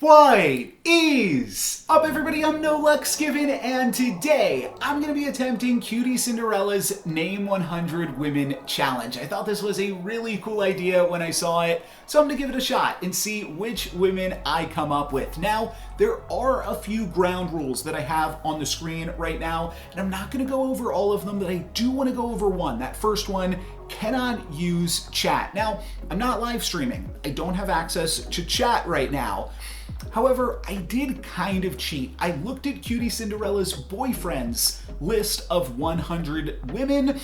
What is up, everybody? I'm No Lux Given, and today I'm going to be attempting Cutie Cinderella's Name 100 Women Challenge. I thought this was a really cool idea when I saw it, so I'm going to give it a shot and see which women I come up with. Now, there are a few ground rules that I have on the screen right now, and I'm not going to go over all of them, but I do want to go over one. That first one, cannot use chat. Now, I'm not live streaming. I don't have access to chat right now. However, I did kind of cheat. I looked at Cutie Cinderella's boyfriends list of 100 women,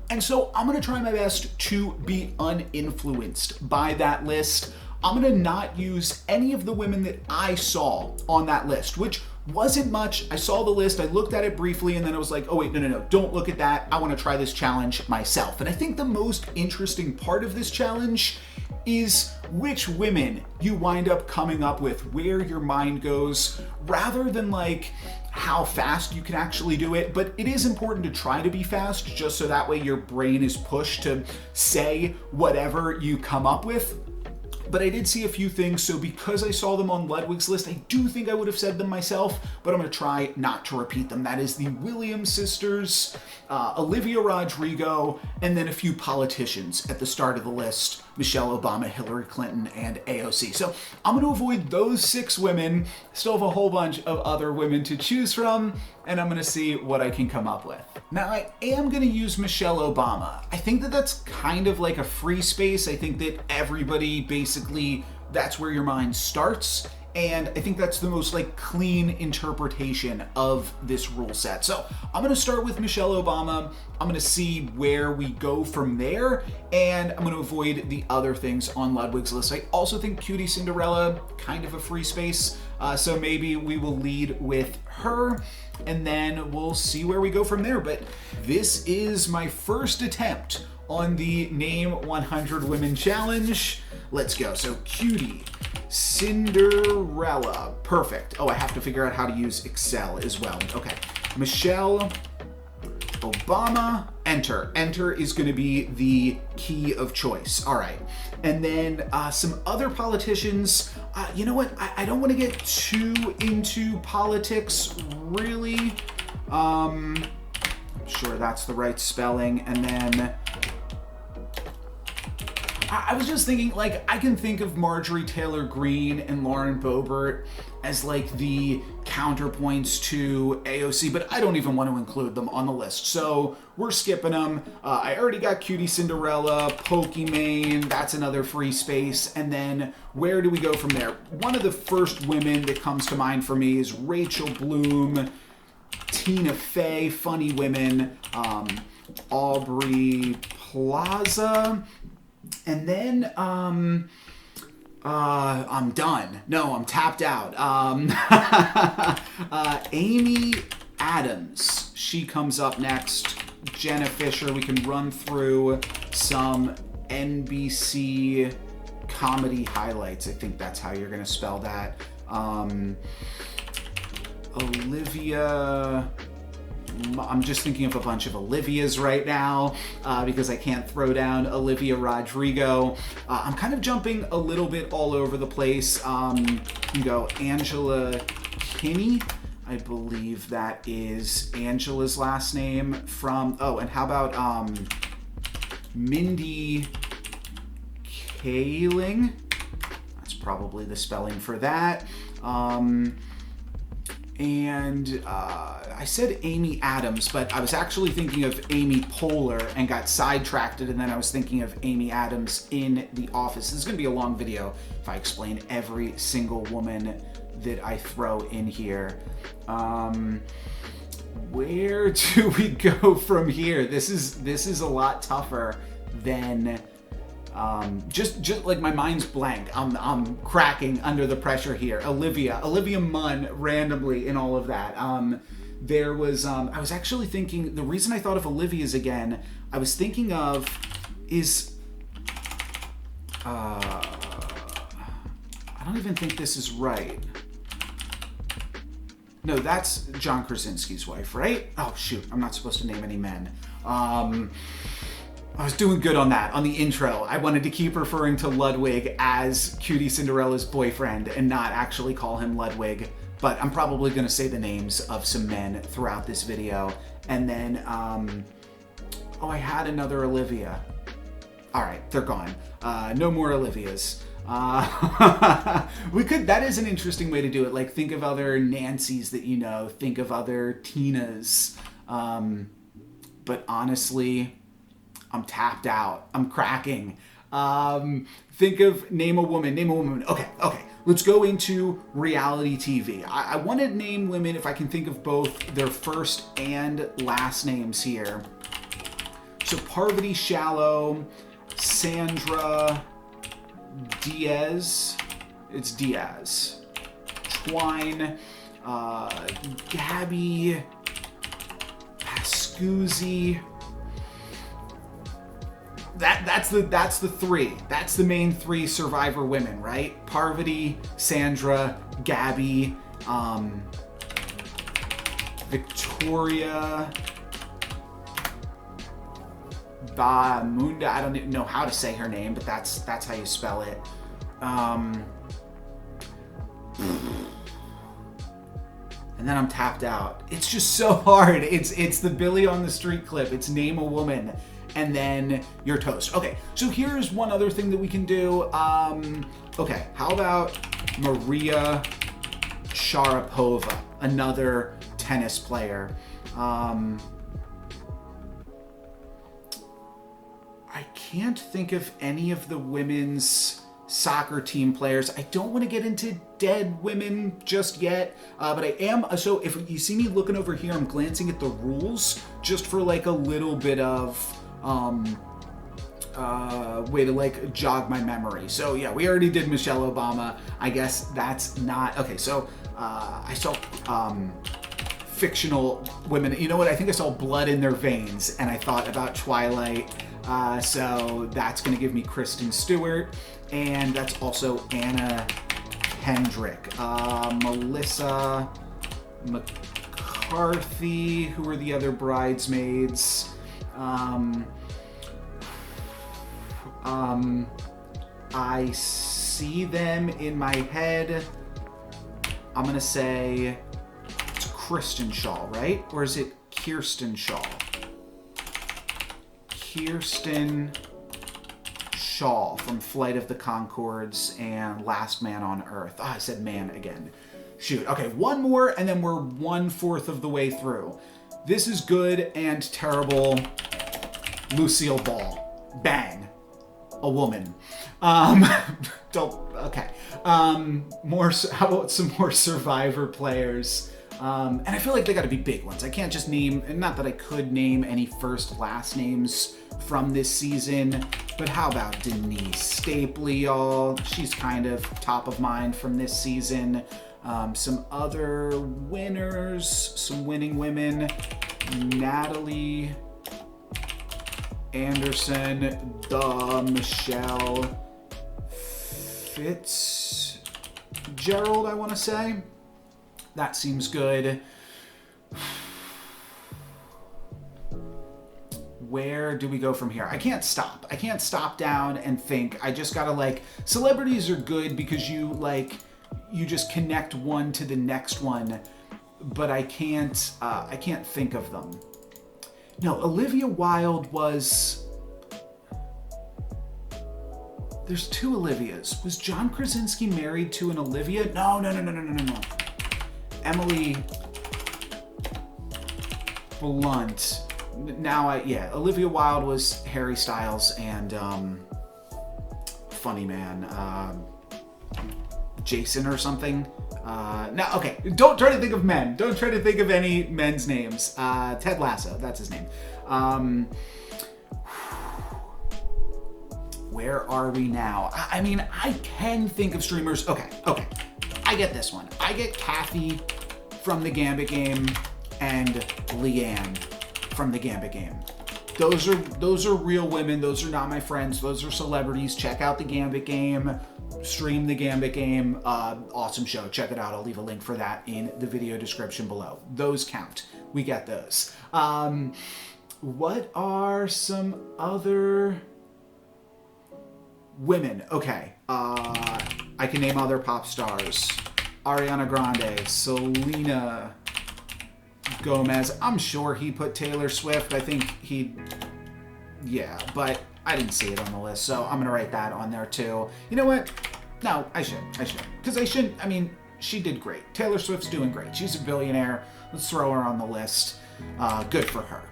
and so I'm gonna try my best to be uninfluenced by that list. I'm gonna not use any of the women that I saw on that list, which wasn't much. I saw the list, I looked at it briefly, and then I was like, oh wait, no, don't look at that. I wanna try this challenge myself. And I think the most interesting part of this challenge is which women you wind up coming up with, where your mind goes, rather than like how fast you can actually do it. But it is important to try to be fast, just so that way your brain is pushed to say whatever you come up with. But I did see a few things, so because I saw them on Ludwig's list, I do think I would have said them myself, but I'm going to try not to repeat them. That is the Williams sisters, Olivia Rodrigo, and then a few politicians at the start of the list: Michelle Obama, Hillary Clinton, and AOC. So I'm going to avoid those 6 women, still have a whole bunch of other women to choose from, and I'm going to see what I can come up with. Now, I am going to use Michelle Obama. I think that that's kind of like a free space. I think that everybody basically, that's where your mind starts. And I think that's the most like clean interpretation of this rule set. So I'm going to start with Michelle Obama. I'm going to see where we go from there, and I'm going to avoid the other things on Ludwig's list. I also think Cutie Cinderella, kind of a free space. So maybe we will lead with her, and then we'll see where we go from there. But this is my first attempt on the Name 100 Women Challenge. Let's go. So Cutie Cinderella. Perfect. Oh, I have to figure out how to use Excel as well. Okay. Michelle Obama. Enter. Enter is going to be the key of choice. All right. And then some other politicians. You know what? I don't want to get too into politics, really. I'm sure that's the right spelling. And then I was just thinking, like, I can think of Marjorie Taylor Greene and Lauren Boebert as like the counterpoints to AOC, but I don't even want to include them on the list, so we're skipping them. I already got Cutie Cinderella, Pokimane, that's another free space, and then where do we go from there? One of the first women that comes to mind for me is Rachel Bloom, Tina Fey, funny women, Aubrey Plaza. And then, I'm done. No, I'm tapped out. Amy Adams. She comes up next. Jenna Fisher. We can run through some NBC comedy highlights. I think that's how you're going to spell that. Olivia. I'm just thinking of a bunch of Olivias right now because I can't throw down Olivia Rodrigo. I'm kind of jumping a little bit all over the place. You can go Angela Kinney. I believe that is Angela's last name from... Oh, and how about Mindy Kaling? That's probably the spelling for that. And I said Amy Adams, but I was actually thinking of Amy Poehler and got sidetracked, and then I was thinking of Amy Adams in The Office. This is going to be a long video if I explain every single woman that I throw in here. Where do we go from here? This is a lot tougher than... just like my mind's blank. I'm cracking under the pressure here. Olivia Munn randomly in all of that. There was I was actually thinking, the reason I thought of Olivia's again, I was thinking of is I don't even think this is right. No, that's John Krasinski's wife, right? Oh shoot, I'm not supposed to name any men. I was doing good on that, on the intro. I wanted to keep referring to Ludwig as Cutie Cinderella's boyfriend and not actually call him Ludwig. But I'm probably going to say the names of some men throughout this video. And then, oh, I had another Olivia. All right, they're gone. No more Olivias. We could, that is an interesting way to do it. Like, think of other Nancys that you know, think of other Tinas. But honestly, I'm tapped out. I'm cracking. Think of, name a woman. Okay. Let's go into reality TV. I want to name women if I can think of both their first and last names here. So Parvati Shallow, Sandra Diaz. It's Diaz. Twine, Gabby Pascuzzi. That's the three. That's the main three Survivor women, right? Parvati, Sandra, Gabby, Victoria Bamunda. I don't even know how to say her name, but that's how you spell it. And then I'm tapped out. It's just so hard. It's the Billy on the Street clip. It's name a woman, and then you're toast. Okay, so here's one other thing that we can do. Okay, how about Maria Sharapova, another tennis player. I can't think of any of the women's soccer team players. I don't want to get into dead women just yet, but I am. So if you see me looking over here, I'm glancing at the rules just for like a little bit of way to like jog my memory. So yeah, we already did Michelle Obama. I guess that's not okay. So I saw fictional women. You know what? I think I saw blood in their veins, and I thought about Twilight. So that's going to give me Kristen Stewart, and that's also Anna Kendrick. Melissa McCarthy. Who are the other bridesmaids? I see them in my head. I'm going to say it's Kristen Shaw, right? Or is it Kirsten Shaw? Kirsten Shaw from Flight of the Conchords and Last Man on Earth. I said man again. Shoot. Okay, one more, and then we're 1/4 of the way through. This is good and terrible. Lucille Ball. Bang. A woman. Okay. How about some more Survivor players? And I feel like they got to be big ones. I can't just name, and not that I could name any first last names from this season, but how about Denise Stapley, y'all? She's kind of top of mind from this season. Some other winners, some winning women. Natalie Anderson, Michelle Fitzgerald, I want to say. That seems good. Where do we go from here? I can't stop. I can't stop down and think. I just gotta like, celebrities are good because you just connect one to the next one, but I can't think of them. No, Olivia Wilde was, there's two Olivias. Was John Krasinski married to an Olivia? No. Emily Blunt. Olivia Wilde was Harry Styles and funny man, Jason or something. Don't try to think of men. Don't try to think of any men's names. Ted Lasso, that's his name. Where are we now? I mean, I can think of streamers. Okay. I get this one. I get Kathy from the Gambit Game and Leanne from the Gambit Game. Those are real women. Those are not my friends. Those are celebrities. Check out the Gambit Game. Stream the Gambit Game. Awesome show. Check it out. I'll leave a link for that in the video description below. Those count. We get those. What are some other women? Okay, I can name other pop stars. Ariana Grande, Selena Gomez. I'm sure he put Taylor Swift. I think yeah, but I didn't see it on the list, so I'm gonna write that on there too. You know what? No, I should. Because I shouldn't, I mean, she did great. Taylor Swift's doing great. She's a billionaire. Let's throw her on the list. Good for her.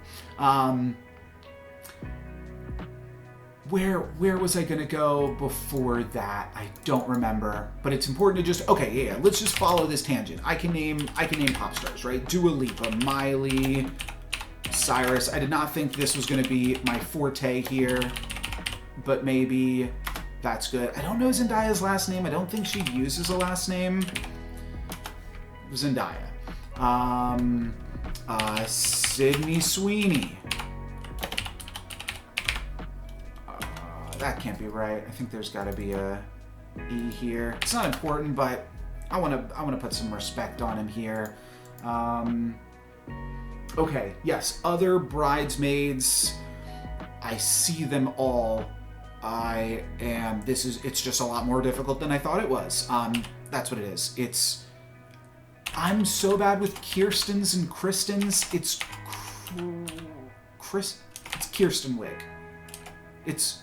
Where was I gonna go before that? I don't remember. But it's important to just let's just follow this tangent. I can name pop stars, right? Dua Lipa, Miley Cyrus. I did not think this was gonna be my forte here, but maybe that's good. I don't know Zendaya's last name. I don't think she uses a last name. Zendaya. Sydney Sweeney. That can't be right. I think there's got to be a E here. It's not important, but I want to put some respect on him here. Okay, yes, other bridesmaids. I see them all. It's just a lot more difficult than I thought it was. That's what it is. I'm so bad with Kirstens and Kristens. It's Kirsten Wig. It's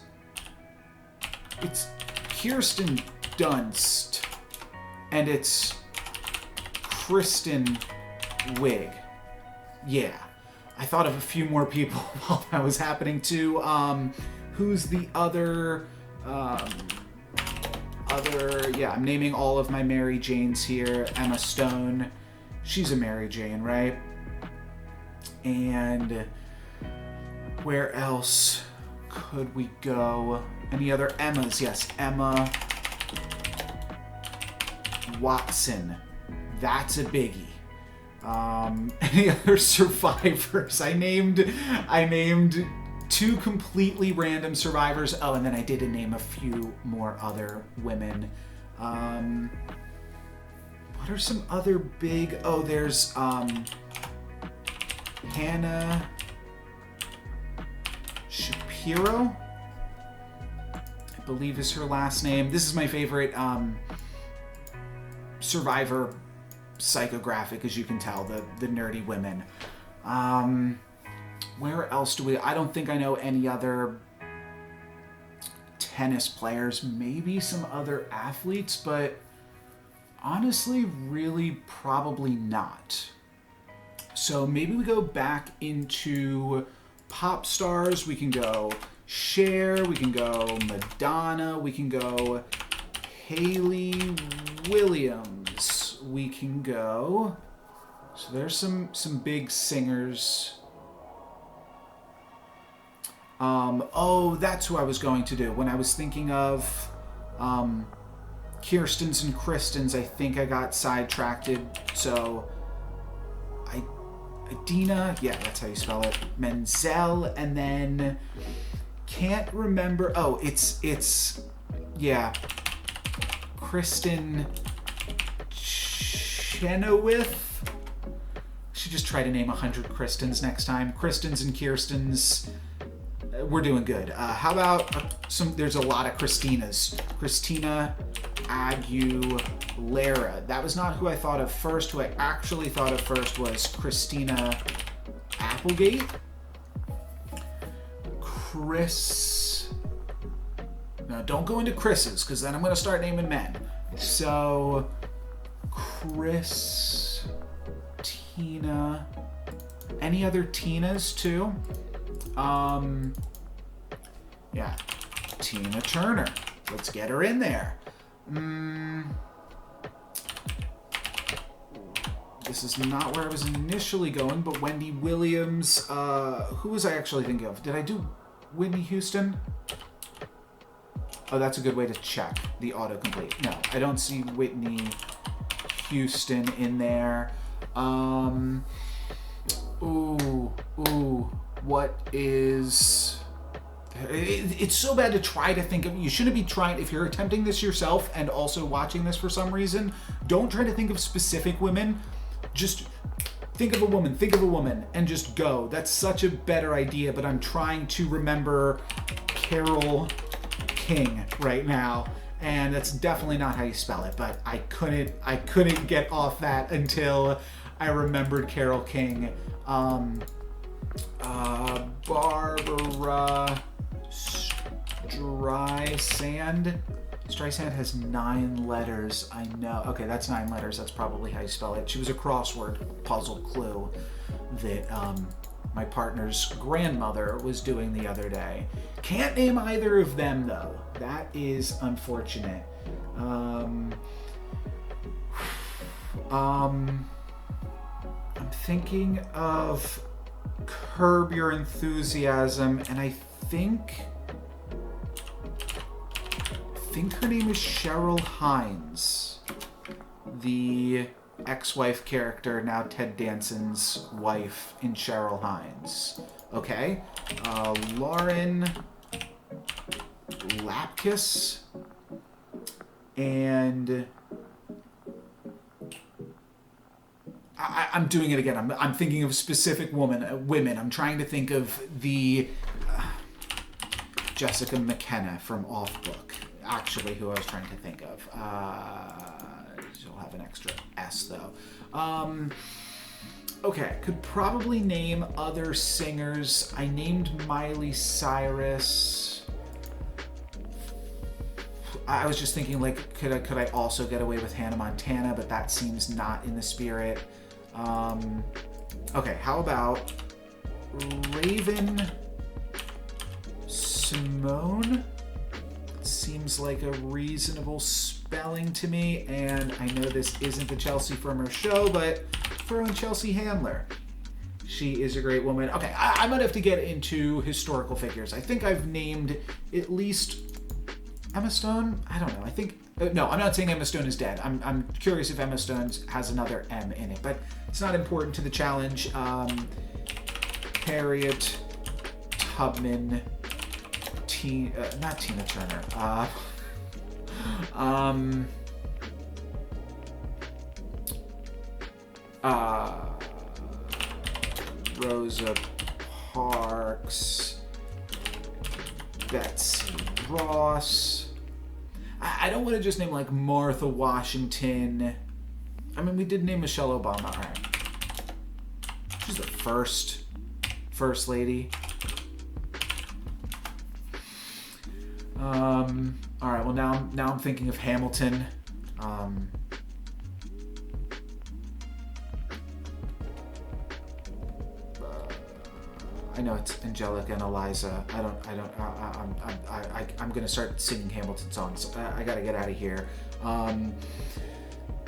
Kirsten Dunst. And it's Kristen Wig. Yeah. I thought of a few more people while that was happening too. Who's the other, I'm naming all of my Mary Janes here. Emma Stone, she's a Mary Jane, right? And where else could we go? Any other Emmas? Yes, Emma Watson, that's a biggie. Any other survivors? I named two completely random survivors. Oh, and then I did name a few more other women. What are some other big... Oh, there's Hannah Shapiro, I believe is her last name. This is my favorite survivor psychographic, as you can tell, the nerdy women. Where else do I don't think I know any other tennis players, maybe some other athletes, but honestly, really probably not. So maybe we go back into pop stars. We can go Cher, we can go Madonna, we can go Hayley Williams, we can go... So there's some big singers. That's who I was going to do. When I was thinking of Kirstens and Kristens, I think I got sidetracked. So Idina, yeah, that's how you spell it. Menzel, and then can't remember. Oh, it's Kristen Chenoweth. Should just try to name 100 Kristens next time. Kristens and Kirstens. We're doing good. How about there's a lot of Christinas. Christina Aguilera. That was not who I thought of first. Who I actually thought of first was Christina Applegate. No, don't go into Chris's, because then I'm going to start naming men. So, Tina. Any other Tinas too? Yeah, Tina Turner. Let's get her in there. This is not where I was initially going, but Wendy Williams. Who was I actually thinking of? Did I do Whitney Houston? Oh, that's a good way to check the autocomplete. No, I don't see Whitney Houston in there. What is... It's so bad to try to think of... You shouldn't be trying... If you're attempting this yourself and also watching this for some reason, don't try to think of specific women. Just Think of a woman, and just go. That's such a better idea, but I'm trying to remember Carole King right now, and that's definitely not how you spell it, but I couldn't get off that until I remembered Carole King. Barbara Streisand. Streisand has 9 letters. I know. Okay, that's 9 letters. That's probably how you spell it. She was a crossword puzzle clue that my partner's grandmother was doing the other day. Can't name either of them though. That is unfortunate. I'm thinking of Curb Your Enthusiasm, and I think her name is Cheryl Hines, the ex-wife character, now Ted Danson's wife in Cheryl Hines. Okay, Lauren Lapkus, and I'm doing it again. I'm thinking of specific women. I'm trying to think of the Jessica McKenna from Off Book. Actually, who I was trying to think of. She'll have an extra S though. Okay, could probably name other singers. I named Miley Cyrus. I was just thinking, like, could I also get away with Hannah Montana? But that seems not in the spirit. Okay, how about Raven Simone? Seems like a reasonable spelling to me, and I know this isn't the Chelsea from her show, but throw in Chelsea Handler. She is a great woman. Okay, I might have to get into historical figures. I think I've named at least Emma Stone. I don't know. I think no, I'm not saying Emma Stone is dead. I'm curious if Emma Stone has another M in it, but it's not important to the challenge. Harriet Tubman. Not Tina Turner. Rosa Parks. Betsy Ross. I don't want to just name like Martha Washington. I mean, we did name Michelle Obama. All right. She's the first lady. All right. Well, now I'm thinking of Hamilton. I know it's Angelica and Eliza. I'm gonna start singing Hamilton songs. I gotta get out of here.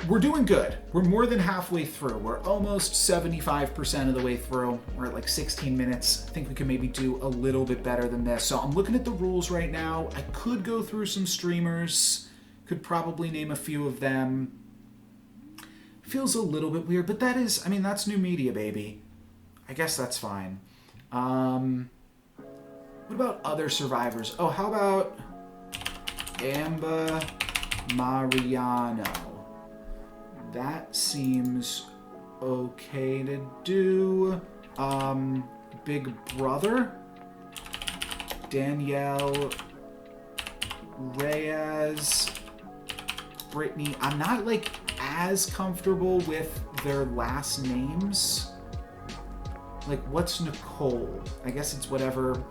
We're doing good. We're more than halfway through. We're almost 75% of the way through. We're at like 16 minutes. I think we can maybe do a little bit better than this. So I'm looking at the rules right now. I could go through some streamers. Could probably name a few of them. Feels a little bit weird, but that's new media, baby. I guess that's fine. What about other survivors? Oh, how about Amba Mariano? That seems okay to do. Big Brother, Danielle Reyes, Brittany. I'm not like as comfortable with their last names. Like, what's Nicole? I guess it's whatever.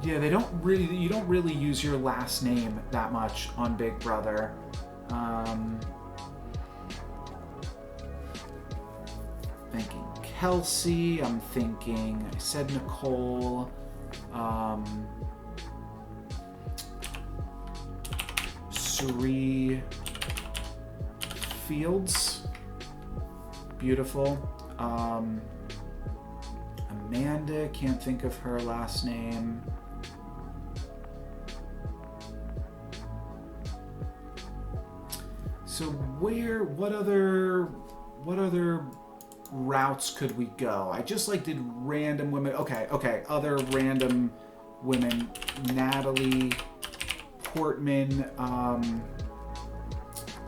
Yeah, you don't really use your last name that much on Big Brother. Thinking Kelsey. I said Nicole. Suri Fields. Beautiful. Amanda, can't think of her last name. So what other routes could we go? I just did random women. Okay, other random women. Natalie Portman,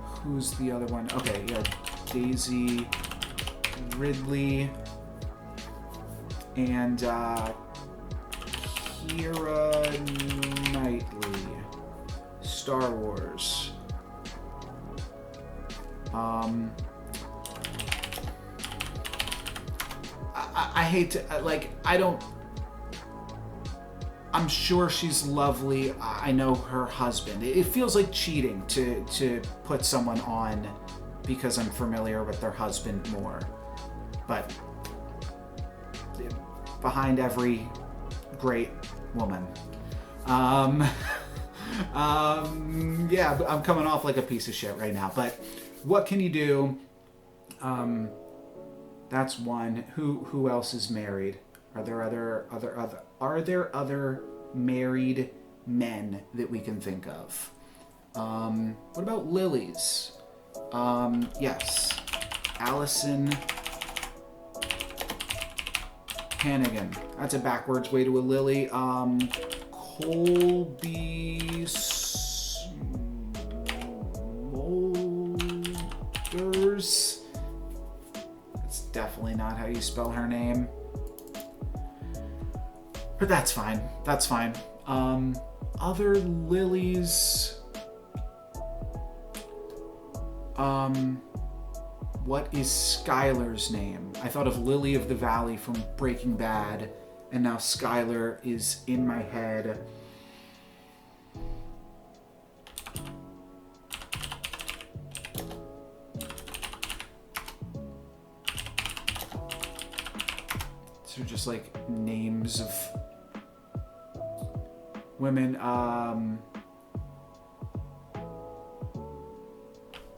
who's the other one? Okay, yeah, Daisy Ridley, and Keira Knightley. Star Wars. I hate to, I'm sure she's lovely. I know her husband. It feels like cheating to put someone on because I'm familiar with their husband more. But behind every great woman. Yeah, I'm coming off like a piece of shit right now. But what can you do? That's one. Who else is married? Are there other married men that we can think of? What about Lily's? Yes. Allison Hannigan. That's a backwards way to a Lily. Colby Smulders. That's definitely not how you spell her name. But that's fine. That's fine. Other Lilies. What is Skylar's name? I thought of Lily of the Valley from Breaking Bad, and now Skylar is in my head. So just like names of women.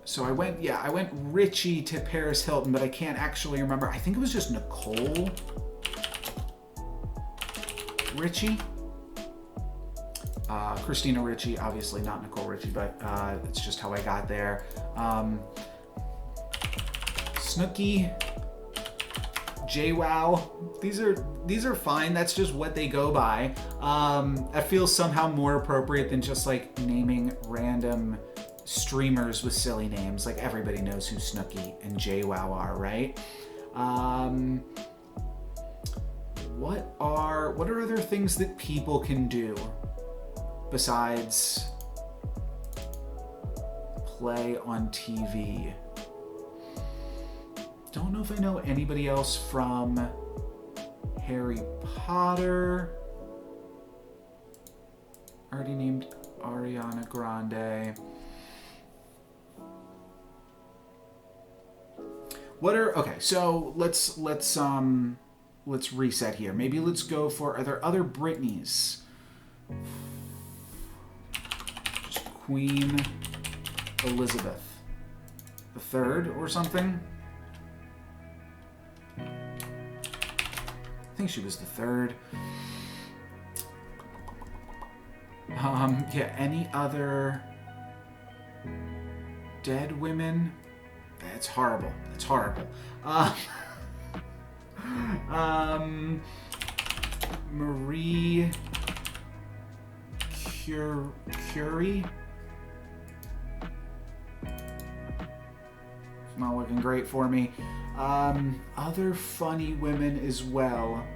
So I went Richie to Paris Hilton, but I can't actually remember. I think it was just Nicole Richie. Christina Ricci, obviously not Nicole Richie, but it's just how I got there. Snooki, JWoww, these are fine. That's just what they go by. That feels somehow more appropriate than just like naming random streamers with silly names. Like everybody knows who Snooki and JWoww are, right? What are other things that people can do besides play on TV? Don't know if I know anybody else from Harry Potter. Already named Ariana Grande. Okay, so let's reset here. Maybe let's go for, are there other Britneys? Just Queen Elizabeth the Third or something? I think she was the third. Yeah, any other dead women? It's horrible. It's horrible. Marie Curie? It's not looking great for me. Other funny women as well.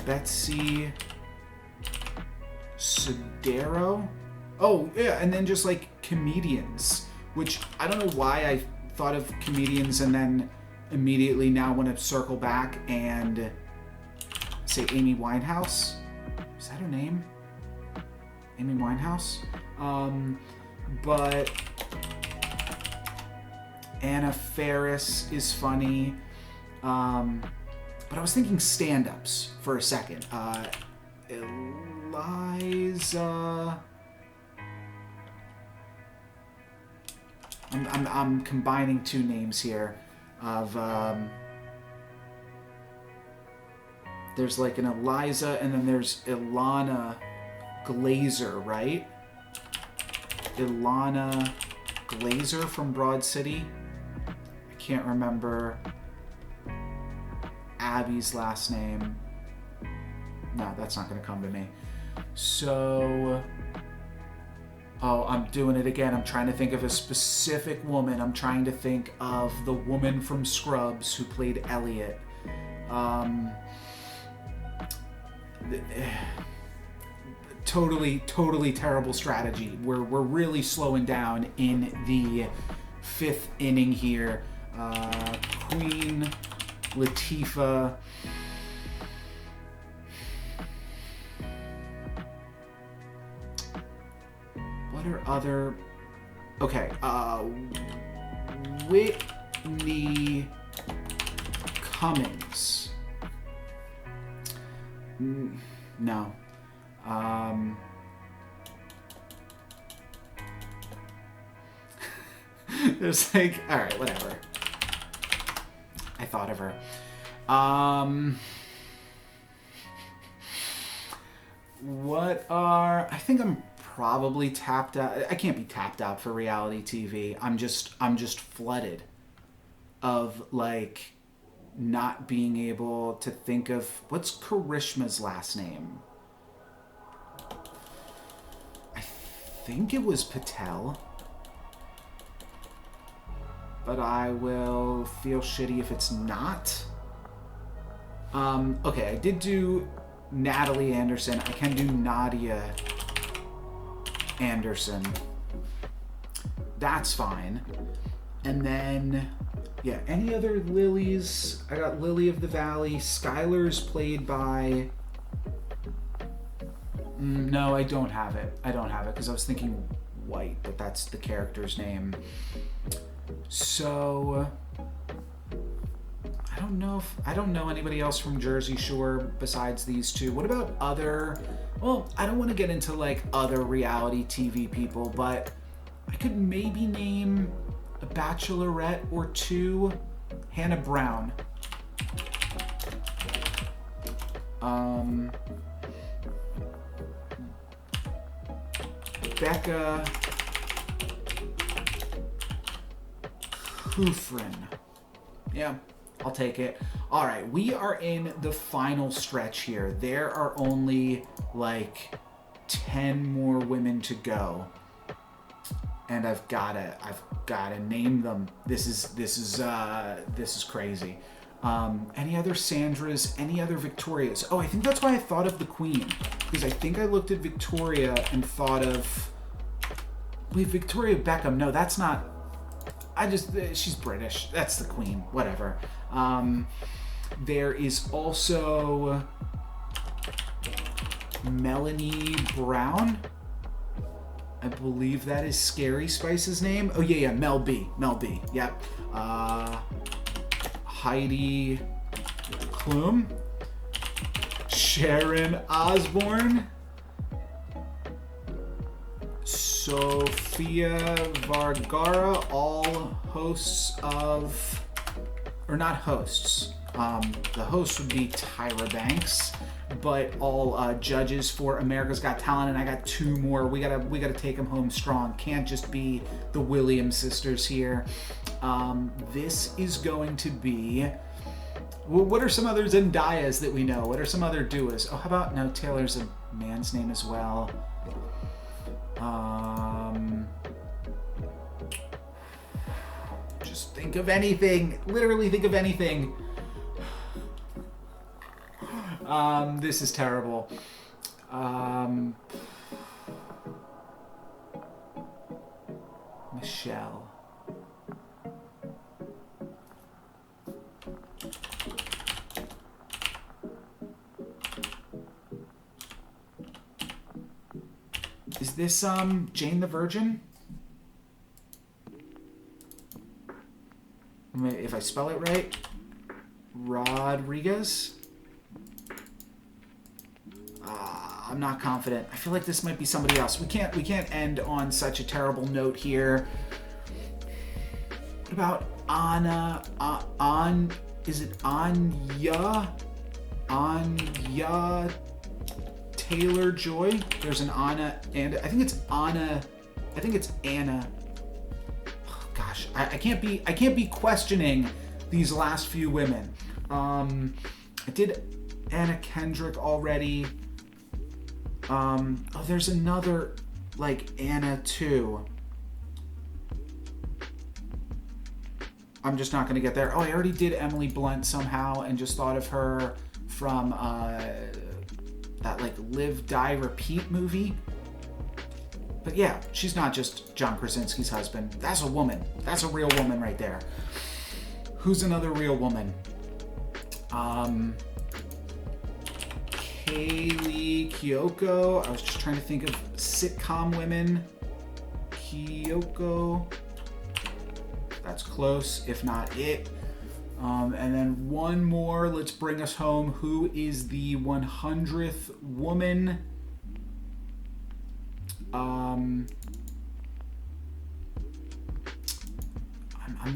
Betsy Sodero? Oh, yeah, and then just like comedians, which I don't know why I thought of comedians and then immediately now want to circle back and say Amy Winehouse. Is that her name? Amy Winehouse? But Anna Faris is funny. But I was thinking stand-ups for a second. Eliza... I'm combining two names here of there's like an Eliza and then there's Ilana Glazer, right? Ilana Glazer from Broad City. I can't remember Abby's last name. No, that's not going to come to me. So Oh, I'm doing it again. I'm trying to think of a specific woman. I'm trying to think of the woman from Scrubs who played Elliot. Totally terrible strategy. We're really slowing down in the 5th inning here. Queen Latifah. What are other... Okay, Whitney Cummings. No. There's like, all right, whatever. I thought of her. What are... I think I'm probably tapped out. I can't be tapped out for reality TV. I'm just flooded of like not being able to think of what's Karishma's last name. I think it was Patel, but I will feel shitty if it's not. Okay, I did do Natalie Anderson. I can do Nadia Anderson. That's fine. And then, yeah, any other Lilies? I got Lily of the Valley. Skylar's played by... No, I don't have it. I don't have it because I was thinking White, but that's the character's name. So... I don't know anybody else from Jersey Shore besides these two. What about other... Well, I don't want to get into like other reality TV people, but I could maybe name a bachelorette or two. Hannah Brown. Becca Kufrin. Yeah, I'll take it. All right, we are in the final stretch here. There are only like 10 more women to go, and I've gotta name them. This is crazy. Any other Sandras? Any other Victorias? Oh, I think that's why I thought of the Queen, because I think I looked at Victoria and thought of... Wait, Victoria Beckham. No, that's not... she's British. That's the Queen. Whatever. There is also Melanie Brown. I believe that is Scary Spice's name. Oh, yeah, Mel B. Yep. Heidi Klum. Sharon Osbourne. Sofia Vergara, all hosts of... Or not hosts. The host would be Tyra Banks, but all judges for America's Got Talent, and I got two more. We gotta take them home strong. Can't just be the Williams sisters here. This is going to be... Well, what are some other Zendayas that we know? What are some other duas? Oh, how about... No, Taylor's a man's name as well. Just think of anything. Literally think of anything. This is terrible. Michelle. Is this Jane the Virgin? If I spell it right, Rodriguez. I'm not confident. I feel like this might be somebody else. We can't end on such a terrible note here. What about Anna? Is it Anya? Anya Taylor-Joy? There's an Anna, and I think it's Anna. I think it's Anna. Oh, gosh, I can't be questioning these last few women. I did Anna Kendrick already. Oh, there's another like Anna too. I'm just not going to get there. Oh, I already did Emily Blunt somehow and just thought of her from that like Live, Die, Repeat movie. But yeah, she's not just John Krasinski's husband. That's a woman. That's a real woman right there. Who's another real woman? Kaylee Kyoko. I was just trying to think of sitcom women. Kyoko. That's close, if not it. And then one more. Let's bring us home. Who is the 100th woman? I'm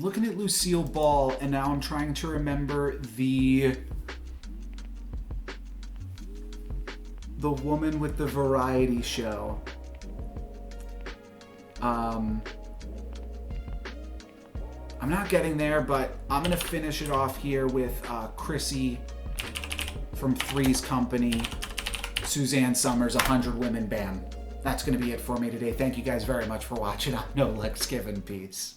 looking at Lucille Ball, and now I'm trying to remember the woman with the variety show. I'm not getting there, but I'm going to finish it off here with Chrissy from Three's Company, Suzanne Summers, 100 Women, bam. That's going to be it for me today. Thank you guys very much for watching. I'm No Lex Given. Peace.